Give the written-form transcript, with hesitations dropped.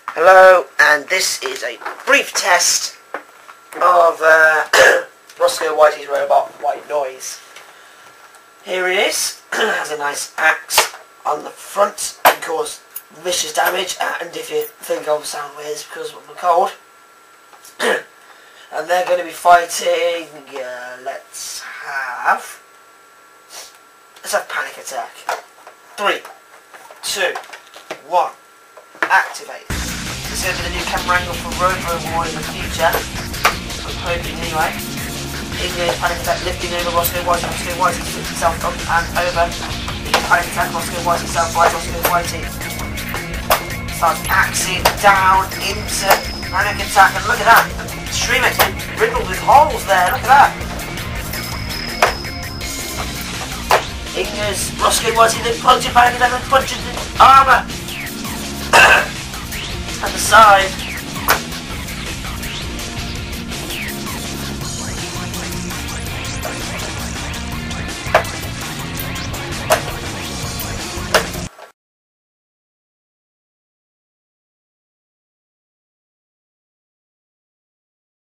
Hello, and this is a brief test of Roscoe Whitey's robot, White Noise. Here it is. Has a nice axe on the front, can cause vicious damage, and if you think of sound waves because of the cold. And they're going to be fighting. Let's have Panic Attack. 3, 2, 1. Activate. This is going to be the new camera angle for Robo War in the future. I'm hoping anyway. Ignited Panic Attack, lifting over Roscoe Whitey. Roscoe Whitey flips himself up and over. Ignited Panic Attack, Roscoe Whitey self-rise. Roscoe Whitey starts axing down into Panic Attack, and look at that. Streamer's been riddled with holes there, look at that. Ignites Roscoe Whitey, then punches Panic Attack, and punches the armour. At the side.